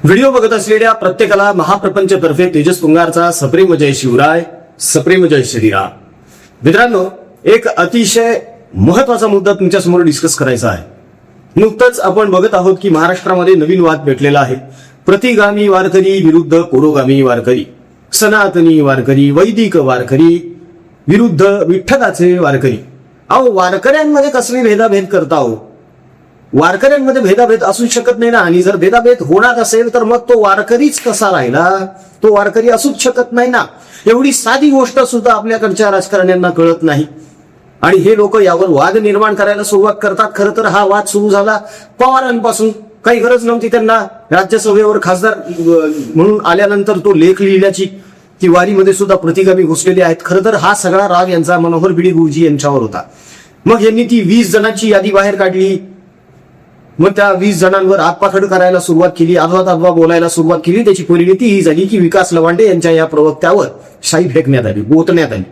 Video बघत असलेल्या प्रत्येकाला महाप्रपंच तर्फे तेजस पुंगारचा सप्रेम जय शिवराय, सप्रेम जय श्रीराम. मित्रांनो, एक अतिशय महत्वाचा मुद्दा तुमच्या समोर डिस्कस करायचा आहे. नुकतंच आपण बघत आहोत की महाराष्ट्रामध्ये नवीन वाद पेटलेला आहे. प्रतिगामी वारकरी विरुद्ध पुरोगामी वारकरी, सनातनी वारकरी, वैदिक वारकरी विरुद्ध विठ्ठलाचे वारकरी. अहो, वारकऱ्यांमध्ये कसले भेदाभेद करता हो? वारकऱ्यांमध्ये भेदाभेद असू शकत नाही ना. आणि जर भेदाभेद होणार असेल तर मग तो वारकरीच कसा राहिला? तो वारकरी असूच शकत नाही ना. एवढी साधी गोष्ट सुद्धा आपल्याकडच्या राजकारण्यांना कळत नाही आणि हे लोक यावर वाद निर्माण करायला सुरुवात करतात. खरं तर हा वाद सुरू झाला पवारांपासून. काही गरज नव्हती त्यांना राज्यसभेवर खासदार म्हणून आल्यानंतर तो लेख लिहिल्याची. ती वारीमध्ये सुद्धा प्रतिगामी घुसलेले आहेत. खरं तर हा सगळा राग यांचा मनोहर भिडे गुरुजी यांच्यावर होता. मग यांनी ती 20 जणांची यादी बाहेर काढली. मग त्या 20 जणांवर आतपाखड करायला सुरुवात केली, आदवा बोलायला सुरुवात केली. त्याची परिणिती ही झाली की विकास लवांडे यांच्या या प्रवक्त्यावर शाई फेकण्यात आली, गोतण्यात आली.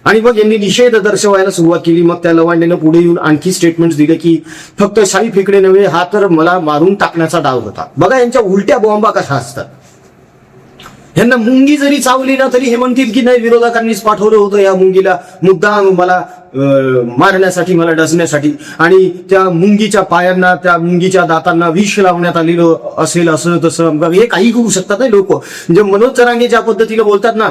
आणि मग यांनी निषेध दर्शवायला सुरुवात केली. मग त्या लवांडेनं पुढे येऊन आणखी स्टेटमेंट दिले की फक्त शाई फेकणे नव्हे, हा तर मला मारून टाकण्याचा डाव होता. बघा यांच्या उलट्या बॉम्बा कशा असतात. यांना मुंगी जरी चावली ना तरी हे म्हणतील की नाही, विरोधकांनीच पाठवलं होतं या मुंगीला मुद्दाम मला मारण्यासाठी, मला डसण्यासाठी. आणि त्या मुंगीच्या पायांना, त्या मुंगीच्या दातांना विष लावण्यात आलेलं असेल, असं तसं. हे काही करू शकतात नाही लोक. म्हणजे मनोज जरांगे ज्या पद्धतीने बोलतात ना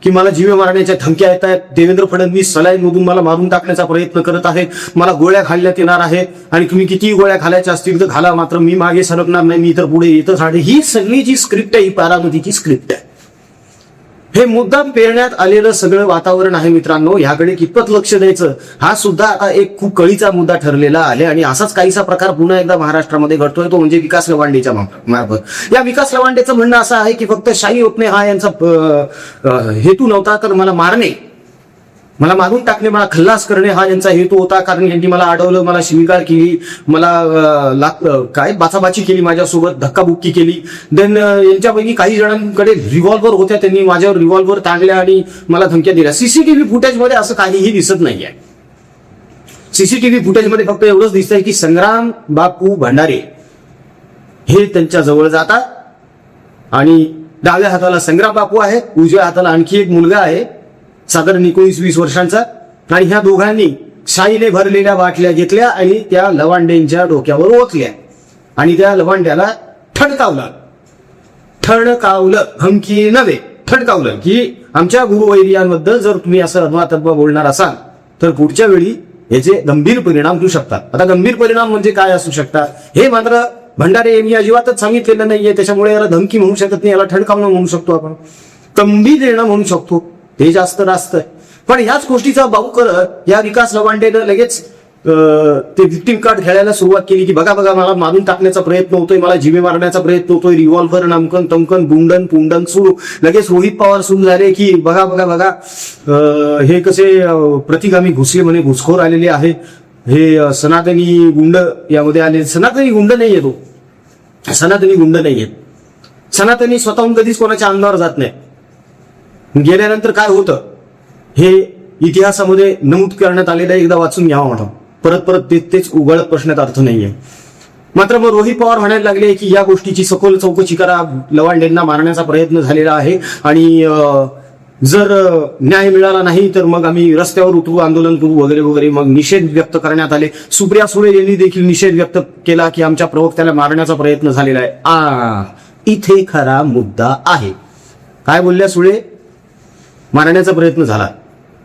की मला जीवे मारण्याच्या धमक्या येत आहेत, देवेंद्र फडणवीस सलाईन मधून मला मारून टाकण्याचा प्रयत्न करत आहेत, मला गोळ्या घालण्यात येणार आहेत आणि तुम्ही कितीही गोळ्या घालायच्या असतील तर घाला, मात्र मी मागे सरकणार नाही, मी तर पुढे येतच आहे. ही सगळी जी स्क्रिप्ट आहे ही बारामतीची स्क्रिप्ट आहे. हे मुद्दाम पेरण्यात आलेलं सगळं वातावरण आहे मित्रांनो. ह्याकडे कितपत लक्ष द्यायचं हा सुद्धा आता एक खूप कळीचा मुद्दा ठरलेला आहे. आणि असाच काहीसा प्रकार पुन्हा एकदा महाराष्ट्रामध्ये घडतोय, तो म्हणजे विकास लवांडेच्या मार्फत. या विकास लवांडेचं म्हणणं असं आहे की फक्त शाई ओतणे हा यांचा हेतू नव्हता, तर मला मारणे, मला मारून टाकणे, मला खल्लास करणे हा यांचा हेतू होता. कारण यांनी मला अडवलं, मला शिवीगाळ केली, मला काय बाचाबाची केली, माझ्यासोबत धक्काबुक्की केली. देन यांच्यापैकी काही जणांकडे रिव्हॉल्वर होत्या, त्यांनी माझ्यावर रिव्हॉल्वर ताणल्या आणि मला धमक्या दिल्या. सीसीटीव्ही फुटेजमध्ये असं काहीही दिसत नाहीये. सीसीटीव्ही फुटेजमध्ये फक्त एवढंच दिसतंय की संग्राम बापू भंडारे हे त्यांच्या जवळ जातात आणि डाव्या हाताला संग्राम बापू आहे, उजव्या हाताला आणखी एक मुलगा आहे साधारण 19-20 वर्षांचा. आणि ह्या दोघांनी शाईने भरलेल्या बाटल्या घेतल्या आणि त्या लवांडेंच्या डोक्यावर ओतल्या आणि त्या लवांड्याला ठणकावलं. धमकी नव्हे, ठणकावलं की आमच्या गुरुवैरियांबद्दल जर तुम्ही असं अधवातत्व बोलणार असाल तर पुढच्या वेळी याचे गंभीर परिणाम होऊ शकतात. आता गंभीर परिणाम म्हणजे काय असू शकतात हे मात्र भंडारे यांनी अजिबातच सांगितलेलं नाहीये. त्याच्यामुळे याला धमकी म्हणू शकत नाही, याला ठणकावणं म्हणू शकतो आपण, तंबी देणं म्हणू शकतो, ते जास्त रास्त आहे. पण ह्याच गोष्टीचा बाऊ करत या विकास लवांडेनं लगेच ते विक्टिम कार्ड खेळायला सुरुवात केली की बघा मला मारून टाकण्याचा प्रयत्न होतोय, मला जीवे मारण्याचा प्रयत्न होतोय, रिव्हॉल्वर नामकन तमकन बुंडन पुंडन सुरू. लगेच रोहित पवार सुरू झाले की बघा हे कसे प्रतिगामी घुसले म्हणे, घुसखोर आलेले आहे, हे सनातनी गुंड यामध्ये आले. सनातनी गुंड नाहीये तो, सनातनी गुंड नाहीये. सनातनी स्वतःहून कधीच कोणाच्या अंगावर जात नाही. गेल्यानंतर काय होतं हे इतिहासामध्ये नमूद करण्यात आलेलं एकदा वाचून घ्यावं म्हणून. परत तेच उघडत प्रश्नात अर्थ नाहीये. मात्र मग रोहित पवार म्हणायला लागले की या गोष्टीची सखोल चौकशी करा, लवांडेंना मारण्याचा प्रयत्न झालेला आहे आणि जर न्याय मिळाला नाही तर मग आम्ही रस्त्यावर उतरू, आंदोलन करू वगैरे वगैरे. मग निषेध व्यक्त करण्यात आले. सुप्रिया सुळे यांनी देखील निषेध व्यक्त केला की आमच्या प्रवक्त्याला मारण्याचा प्रयत्न झालेला आहे. इथे खरा मुद्दा आहे. काय बोलल्या सुळे? मारण्याचा प्रयत्न झाला.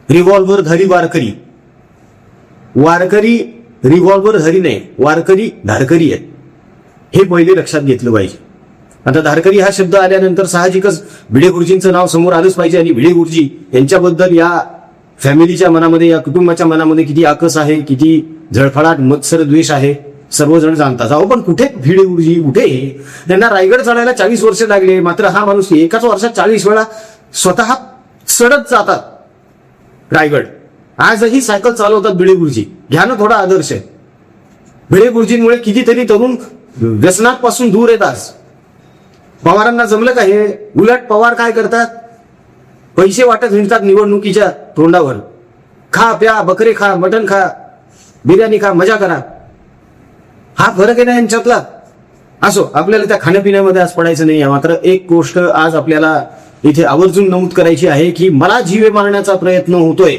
रिव्हॉल्वर धारी वारकरी रिव्हॉल्वर धारी नाही, वारकरी धारकरी आहेत, हे पहिले लक्षात घेतलं पाहिजे. आता धारकरी हा शब्द आल्यानंतर साहजिकच भिडे गुरुजींचं नाव समोर आलंच पाहिजे. आणि भिडे गुरुजी यांच्याबद्दल या फॅमिलीच्या मनामध्ये, या कुटुंबाच्या मनामध्ये किती आकस आहे, किती झळफळाट मत्सर द्वेष आहे सर्वजण जाणतात. अहो पण कुठे भिडे गुरुजी, कुठे? त्यांना रायगड चढायला 40 वर्ष लागले, मात्र हा माणूस एकाच वर्षात 40 वेळा स्वतः चढत जातात रायगड. आजही सायकल चालवतात भिडे गुरुजी. घ्या ना थोडा आदर्श. भिडे गुरुजींमुळे कितीतरी तरुण व्यसनापासून दूर येतात. पवारांना जमलं का हे? उलट पवार काय करतात, पैसे वाटत हिंडतात निवडणुकीच्या तोंडावर. खा प्या, बकरे खा, मटण खा, बिर्याणी खा, मजा करा. हा फरक आहे ना यांच्यातला. असो, आपल्याला त्या खाण्यापिण्यामध्ये आज पडायचं नाही. मात्र एक गोष्ट आज आपल्याला इथे आवर्जून नमूद करायची आहे की मला जीवे मारण्याचा प्रयत्न होतोय,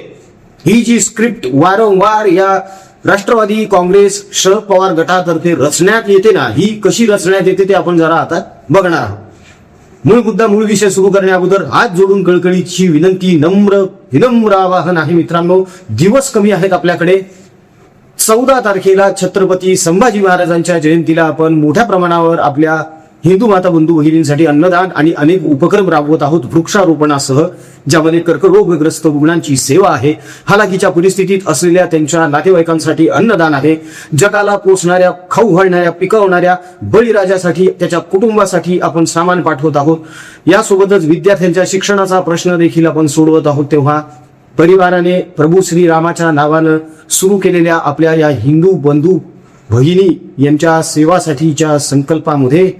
ही जी स्क्रिप्ट वारंवार या राष्ट्रवादी काँग्रेस शरद पवार गटातर्फे रचण्यात येते ना, ही कशी रचण्यात येते ते आपण जरा आता बघणार आहोत. मूळ मुद्दा, मूळ विषय सुरू करण्या अगोदर हात जोडून कळकळीची विनंती, विनम्र आवाहन आहे मित्रांनो. दिवस कमी आहेत आपल्याकडे. 14 तारखेला छत्रपती संभाजी महाराजांच्या जयंतीला आपण मोठ्या प्रमाणावर आपल्या हिंदू माता बंधू भगिनींसाठी अन्नदान आणि अनेक उपक्रम राबवत आहोत, वृक्षारोपणासह, ज्यामध्ये कर्करोगग्रस्त रुग्णांची सेवा आहे, हालाकीच्या परिस्थितीत असलेल्या त्यांच्या नातेवाईकांसाठी अन्नदान आहे, जगाला पोचणाऱ्या, खाऊ घालणाऱ्या, पिकवणाऱ्या बळीराजासाठी, त्याच्या कुटुंबासाठी आपण सामान पाठवत आहोत. यासोबतच विद्यार्थ्यांच्या शिक्षणाचा प्रश्न देखील आपण सोडवत आहोत. तेव्हा परिवाराने प्रभू श्रीरामाच्या नावानं सुरू केलेल्या आपल्या या हिंदू बंधू भगिनी यांच्या सेवासाठीच्या संकल्पामध्ये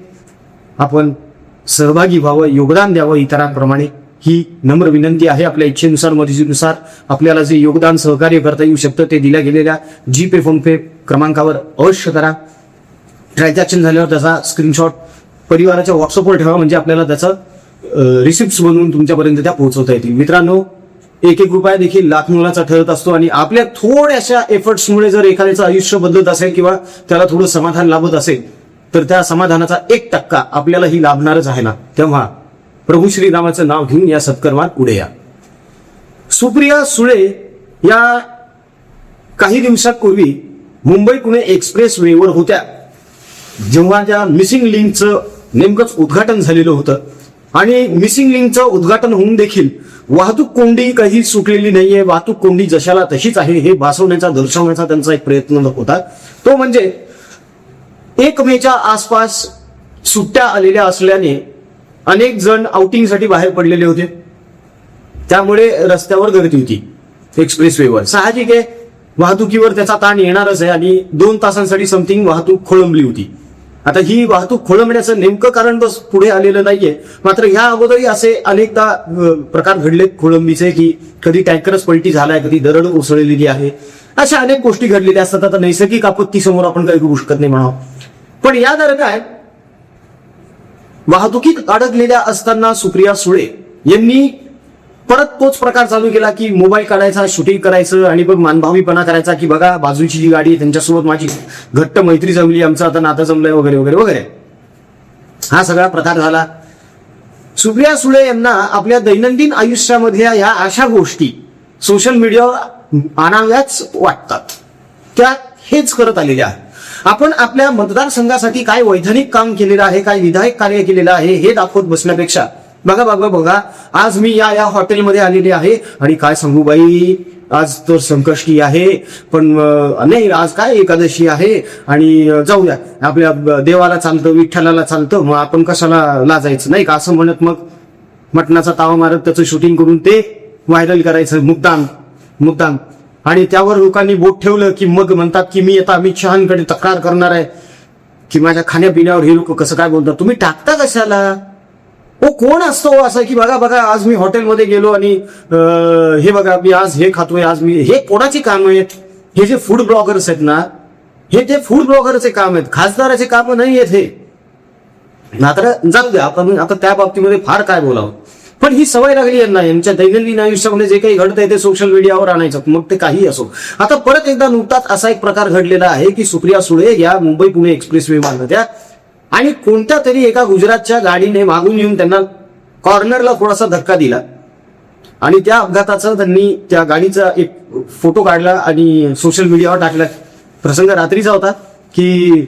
आपण सहभागी व्हावं, योगदान द्यावं इतरांप्रमाणे, ही नम्र विनंती आहे. आपल्या इच्छेनुसार, मर्जीनुसार आपल्याला जे योगदान सहकार्य करता येऊ शकतं ते दिल्या गेलेल्या जीपे, फोनपे क्रमांकावर अवश्य करा. ट्रान्झॅक्शन झाल्यावर त्याचा स्क्रीनशॉट परिवाराच्या व्हॉट्सअपवर ठेवा, म्हणजे आपल्याला त्याचं रिसिप्ट बनवून तुमच्यापर्यंत त्या पोहोचवता येतील. मित्रांनो, एक रुपया देखील लाख मोलाचा ठरत असतो आणि आपल्या थोड्याशा एफर्ट्समुळे जर एखाद्याचं आयुष्य बदलत असेल किंवा त्याला थोडं समाधान लाभत असेल तर त्या समाधानाचा 1% आपल्यालाही लाभणारच आहे ना. तेव्हा प्रभू श्रीरामाचं नाव घेऊन या सत्कर्मात पुढे या. सुप्रिया सुळे या काही दिवसांपूर्वी मुंबई पुणे एक्सप्रेस वेवर होत्या, जेव्हा त्या मिसिंग लिंकचं नेमकंच उद्घाटन झालेलं होतं. आणि मिसिंग लिंकचं उद्घाटन होऊन देखील वाहतूक कोंडी काही सुटलेली नाहीये, वाहतूक कोंडी जशाला तशीच आहे, हे भासवण्याचा, दर्शवण्याचा त्यांचा एक प्रयत्न होता. तो म्हणजे 1 मेच्या आसपास सुट्ट्या आलेल्या असल्याने अनेक जण आउटिंगसाठी बाहेर पडलेले होते, त्यामुळे रस्त्यावर गर्दी होती एक्सप्रेस वेवर. साहजिक आहे, वाहतुकीवर त्याचा ताण येणारच आहे आणि 2 तासांसाठी समथिंग वाहतूक खोळंबली होती. आता ही वाहतूक खोळंबण्याचं नेमकं कारण तर पुढे आलेलं नाहीये, मात्र ह्या अगोदरही असे अनेकदा प्रकार घडलेत खोळंबीचे, की कधी टँकरच पलटी झालाय, कधी दरड कोसळलेली आहे, अशा अनेक गोष्टी घडलेल्या असतात. आता नैसर्गिक आपत्ती समोर आपण काही करू शकत नाही म्हणावं. पण या दरम्यान वाहतुकीत अडकलेल्या असताना सुप्रिया सुळे यांनी परत तोच प्रकार चालू केला की मोबाईल काढायचा, शूटिंग करायचं आणि मग मानभावीपणा करायचा की बघा बाजूची जी गाडी आहे त्यांच्यासोबत माझी घट्ट मैत्री जमली, आमचं आता नातं जमलंय वगैरे वगैरे वगैरे. हा सगळा प्रकार झाला. सुप्रिया सुळे यांना आपल्या दैनंदिन आयुष्यामधल्या या अशा गोष्टी सोशल मीडियावर आणाव्याच वाटतात, त्या हेच करत आलेल्या आहेत. आपण आपल्या मतदारसंघासाठी काय वैधानिक काम केलेलं आहे, काय विधायक कार्य केलेलं आहे हे दाखवत बसण्यापेक्षा बघा बघा बघा, आज मी या हॉटेलमध्ये आलेले आहे आणि काय सांगू बाई, आज तर संकष्टी आहे, पण नाही आज काय एकादशी आहे आणि जाऊ द्या, आपल्या देवाला चालतं, विठ्ठलाला चालतं, मग आपण कशाला लाजायचं नाही का, असं म्हणत मग मटणाचा तावा मारत त्याचं शूटिंग करून ते व्हायरल करायचं मुद्दाम. आणि त्यावर लोकांनी बोट ठेवलं की मग म्हणतात की मी आता अमित शहांकडे तक्रार करणार आहे की माझ्या खाण्यापिण्यावर हे लोक कसं काय बोलतात, तुम्ही टाकता कशाला. हो, कोण असतो असं की बघा बघा आज मी हॉटेलमध्ये गेलो आणि हे बघा मी आज हे खातोय, आज मी, हे कोणाची काम आहेत, हे जे फूड ब्लॉगर्स आहेत ना, हे ते फूड ब्लॉगरचे काम आहेत, खासदाराचे काम नाही आहेत हे. मात्र जाऊ द्या, आपण आता त्या बाबतीमध्ये फार काय बोलावं, पण ही सवय लागली यांना, यांच्या दैनंदिन आयुष्यामध्ये जे काही घडतंय ते सोशल मीडियावर आणायचं, मग ते काही असो. आता परत एकदा नुकताच असा एक प्रकार घडलेला आहे की सुप्रिया सुळे या मुंबई पुणे एक्सप्रेस वे होत्या आणि कोणत्या तरी एका गुजरातच्या गाडीने मागून येऊन त्यांना कॉर्नरला थोडासा धक्का दिला आणि त्या अपघाताचा त्यांनी त्या गाडीचा एक फोटो काढला आणि सोशल मीडियावर टाकला. प्रसंग रात्रीचा होता की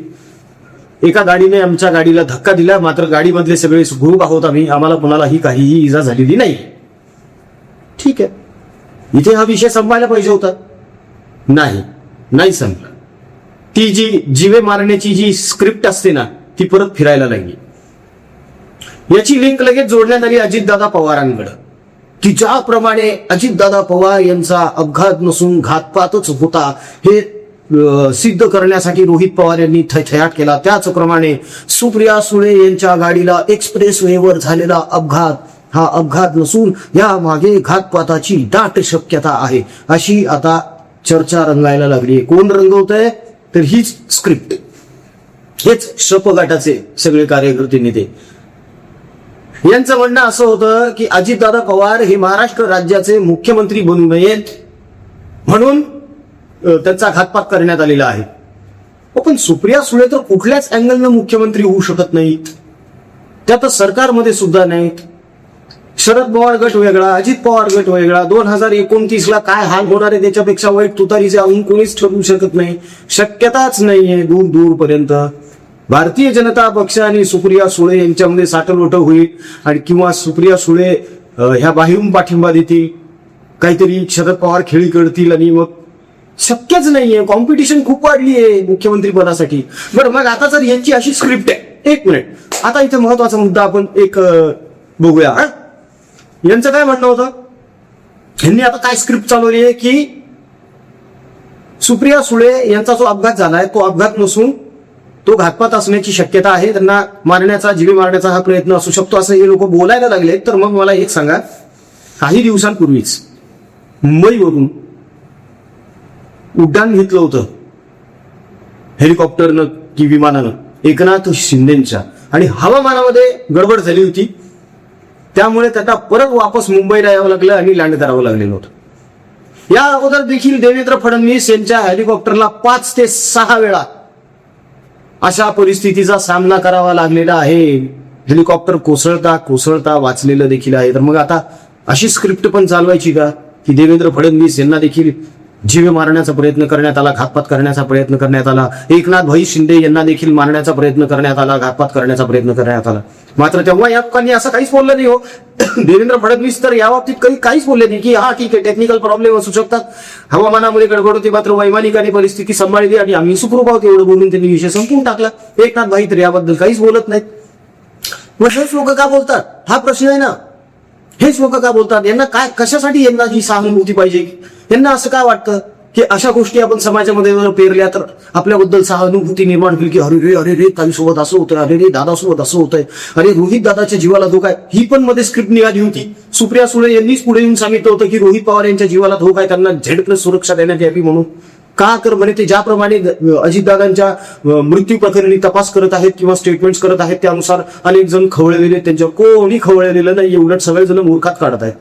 एका गाडीने आमच्या गाडीला धक्का दिला, मात्र गाडीमधले सगळे सुखरूप आहोत आम्ही, आम्हाला कुणालाही काहीही इजा झालेली नाही. ठीक आहे, इथे हा विषय संपायला पाहिजे होता, नाही संपला. ती जी जीवे मारण्याची जी स्क्रिप्ट असते ना, ती परत फिरायला लागली. याची लिंक लगेच जोडण्यात आली अजितदादा पवारांकडे, की ज्याप्रमाणे अजितदादा पवार यांचा अपघात नसून घातपातच होता हे सिद्ध करण्यासाठी रोहित पवार यांनी थैथयाट केला, त्याचप्रमाणे सुप्रिया सुळे यांच्या गाडीला एक्सप्रेस वेवर झालेला अपघात हा अपघात नसून या मागे घातपाताची दाट शक्यता आहे, अशी आता चर्चा रंगायला लागली. कोण रंगवतंय तर हीच स्क्रिप्ट. हेच शपगटाचे सगळे कार्यकर्ते नेते. यांचं म्हणणं असं होतं की अजितदादा पवार हे महाराष्ट्र राज्याचे मुख्यमंत्री बनू नयेत म्हणून त्यांचा घातपात करण्यात आलेला आहे. पण सुप्रिया सुळे तर कुठल्याच अँगलनं मुख्यमंत्री होऊ शकत नाहीत, त्या तर सरकारमध्ये सुद्धा नाहीत. शरद पवार गट वेगळा, अजित पवार गट वेगळा. 2029ला काय हाल होणार आहे त्याच्यापेक्षा वाईट तुतारीचे अजून कोणीच ठरवू शकत नाही, शक्यताच नाहीये दूर दूरपर्यंत. भारतीय जनता पक्ष आणि सुप्रिया सुळे यांच्यामध्ये साठलोट होईल आणि किंवा सुप्रिया सुळे ह्या बाहेरून पाठिंबा देतील, काहीतरी शरद पवार खेळी करतील आणि मग शक्यच नाहीये. कॉम्पिटिशन खूप वाढली आहे मुख्यमंत्री पदासाठी. बरं, मग आता जर यांची अशी स्क्रिप्ट आहे, एक मिनिट, आता इथे महत्वाचा मुद्दा आपण एक बघूया. यांचं काय म्हणणं होतं, यांनी आता काय स्क्रिप्ट चालवली आहे की सुप्रिया सुळे यांचा जो अपघात झालाय तो अपघात नसून तो घातपात असण्याची शक्यता आहे, त्यांना मारण्याचा, जीवे मारण्याचा हा प्रयत्न असू शकतो असं हे लोक बोलायला लागले. तर मग मला एक सांगा, काही दिवसांपूर्वीच मुंबईवरून उड्डाण घेतलं होतं हेलिकॉप्टरनं की विमानानं एकनाथ शिंदेच्या, आणि हवामानामध्ये गडबड झाली होती, त्यामुळे त्यांना परत वापस मुंबईला यावं लागलं आणि लँड करावं लागलेलं होतं. या अगोदर देखील देवेंद्र फडणवीस यांच्या हेलिकॉप्टरला 5 ते 6 वेळा अशा परिस्थितीचा सामना करावा लागलेला आहे. हेलिकॉप्टर कोसळता वाचलेलं देखील आहे. तर मग आता अशी स्क्रिप्ट पण चालवायची का की देवेंद्र फडणवीस यांना देखील जीवे मारण्याचा प्रयत्न करण्यात आला, घातपात करण्याचा प्रयत्न करण्यात आला. एकनाथ भाई शिंदे यांना देखील मारण्याचा प्रयत्न करण्यात आला, घातपात करण्याचा प्रयत्न करण्यात आला. मात्र तेव्हा या लोकांनी असं काहीच बोललं नाही हो. देवेंद्र फडणवीस तर या बाबतीत काहीच बोलले नाही की हा ठीक आहे, टेक्निकल प्रॉब्लेम असू शकतात, हवामानामध्ये गडबड होती, मात्र वैमानिकांनी परिस्थिती सांभाळली आणि आम्ही सुखरूप आहोत एवढं बोलून त्यांनी विषय संपवून टाकला. एकनाथ भाई तर याबद्दल काहीच बोलत नाहीत. मग हेच लोक का बोलतात हा प्रश्न आहे ना. हेच लोक का बोलतात, यांना काय, कशासाठी यांना ही सहानुभूती पाहिजे, यांना असं काय वाटतं की अशा गोष्टी आपण समाजामध्ये जर पेरल्या तर आपल्याबद्दल सहानुभूती निर्माण होईल की अरे रे ताईसोबत असं होतंय, अरे रे दादासोबत असं होतंय, अरे रोहित दादाच्या जीवाला धोका आहे. ही पण मध्ये स्क्रिप्ट निघाली होती. सुप्रिया सुळे यांनीच पुढे येऊन सांगितलं होतं की रोहित पवार यांच्या जीवाला धोका आहे, त्यांना Z+ सुरक्षा देण्यात यावी म्हणून. का कर म्हणे, ते ज्याप्रमाणे अजितदादांच्या मृत्यू प्रकरणी तपास करत आहेत किंवा स्टेटमेंट्स करत आहेत त्यानुसार अनेक जण खवळलेले, त्यांच्या कोणी खवळलेलं नाही, उलट सगळेजण मूर्खात काढत आहेत.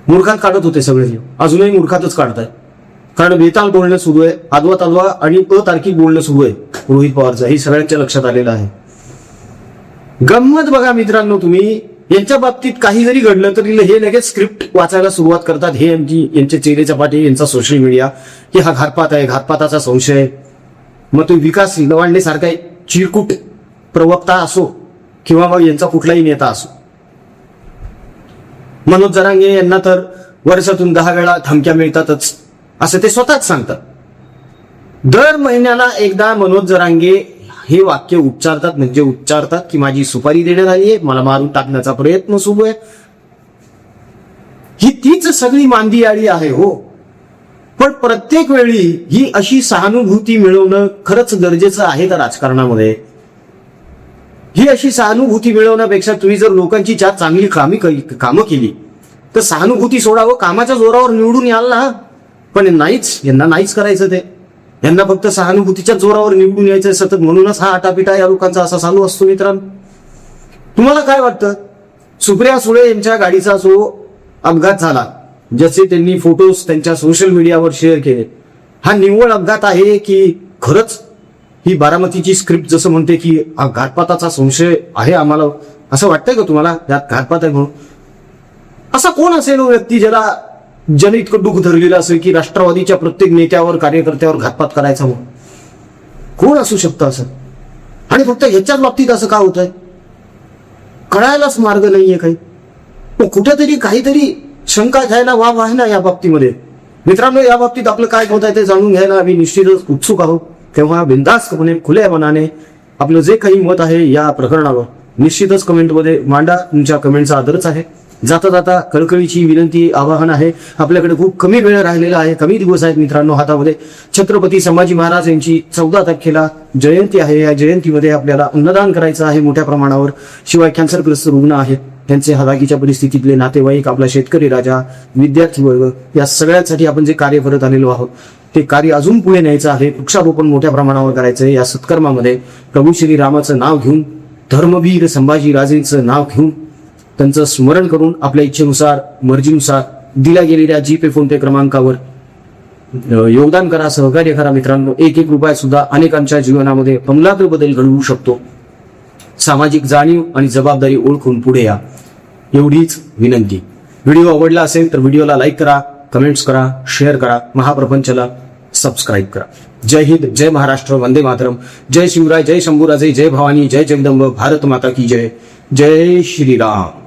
मूर्खात काढत होते सगळे, अजूनही मूर्खातच काढत आहेत. कारण बेताल बोलणं सुरू आहे, आदवा तालवा आणि अतार्किक बोलणं सुरू आहे रोहित पवारचं, हे सगळ्यांच्या लक्षात आलेलं आहे. गंमत बघा मित्रांनो, तुम्ही यांच्या बाबतीत काही जरी घडलं तरी हे लगेच स्क्रिप्ट वाचायला सुरुवात करतात. हे यांचे चेहरे पाठी, यांचा सोशल मीडिया, की हा घातपात आहे, घातपाताचा संशय. मग तो विकास लवांडे सारखा चिरकुट प्रवक्ता असो किंवा मग यांचा कुठलाही नेता असो, मनोज जरांगे यांना तर वर्षातून 10 वेळा धमक्या मिळतातच असं ते स्वतःच सांगतात. दर महिन्याला एकदा मनोज जरांगे हे वाक्य उच्चारतात, म्हणजे उच्चारतात की माझी सुपारी देण्यात आली आहे, मला मारून टाकण्याचा प्रयत्न सुरू आहे. ही तीच सगळी मांदियाळी आहे हो. पण प्रत्येक वेळी ही अशी सहानुभूती मिळवणं खरंच गरजेचं आहे का राजकारणामध्ये? ही अशी सहानुभूती मिळवण्यापेक्षा तुम्ही जर लोकांची चांगली कामं केली तर सहानुभूती सोडावं, कामाच्या जोरावर निवडून याल ना. पण यांना नाहीच करायचं ते. यांना फक्त सहानुभूतीच्या जोरावर निवडून यायचं सतत, म्हणूनच हा आटापिटा या लोकांचा असा चालू असतो. मित्रांनो, तुम्हाला काय वाटतं, सुप्रिया सुळे यांच्या गाडीचा जो अपघात झाला, ज्याचे त्यांनी फोटोज त्यांच्या सोशल मीडियावर शेअर केले, हा निव्वळ अपघात आहे की खरंच ही बारामतीची स्क्रिप्ट जसं म्हणते की घातपाताचा संशय आहे आम्हाला, असं वाटतंय का तुम्हाला यात घातपात आहे म्हणून? असा कोण असेल व्यक्ती ज्याने इतकं दुःख धरलेलं असेल की राष्ट्रवादीच्या प्रत्येक नेत्यावर, कार्यकर्त्यावर घातपात करायचा म्हणून? कोण असू शकतं असं? आणि फक्त ह्याच्याच बाबतीत असं का होतंय कळायलाच मार्ग नाहीये काही. कुठेतरी काहीतरी शंका घ्यायला वाव आहे ना या बाबतीमध्ये. मित्रांनो, या बाबतीत आपलं काय होत आहे ते जाणून घ्यायला आम्ही निश्चितच उत्सुक आहोत. तेव्हा बिनधास्तपणे खुल्या मनाने आपलं जे काही मत आहे या प्रकरणावर निश्चितच कमेंटमध्ये मांडा. तुमच्या कमेंटचा आदरच आहे. जाता जाता कळकळीची विनंती, आवाहन आहे, आपल्याकडे खूप कमी वेळ राहिलेला आहे, कमी दिवस आहेत मित्रांनो हातामध्ये. छत्रपती संभाजी महाराज यांची 14 तारखेला जयंती आहे. या जयंतीमध्ये आपल्याला अन्नदान करायचं आहे मोठ्या प्रमाणावर. शिवाय कॅन्सरग्रस्त रुग्ण आहेत, त्यांचे हलाखीच्या परिस्थितीतले नातेवाईक, आपला शेतकरी राजा, विद्यार्थी वर्ग, या सगळ्यांसाठी आपण जे कार्य करत आलेलो आहोत ते कार्य अजून पुढे न्यायचं आहे. वृक्षारोपण मोठ्या प्रमाणावर करायचं आहे. या सत्कर्मामध्ये प्रभू श्रीरामाचं नाव घेऊन, धर्मवीर संभाजी राजेंचं नाव घेऊन, त्यांचं स्मरण करून आपल्या इच्छेनुसार, मर्जीनुसार दिल्या गेलेल्या जीपे फोनपे क्रमांकावर योगदान करा, सहकार्य करा. मित्रांनो, एक रुपया सुद्धा अनेकांच्या जीवनामध्ये आमूलाग्र बदल घडवू शकतो. सामाजिक जाणीव आणि जबाबदारी ओळखून पुढे या, एवढीच विनंती. व्हिडिओ आवडला असेल तर व्हिडिओला लाईक करा, कमेंट्स करा, शेअर करा, महाप्रपंचला सबस्क्राईब करा. जय हिंद, जय महाराष्ट्र, वंदे मातरम. जय शिवराय, जय शंभूराजे, जय भवानी, जय जगदंब, भारत माता की जय. जय श्रीराम.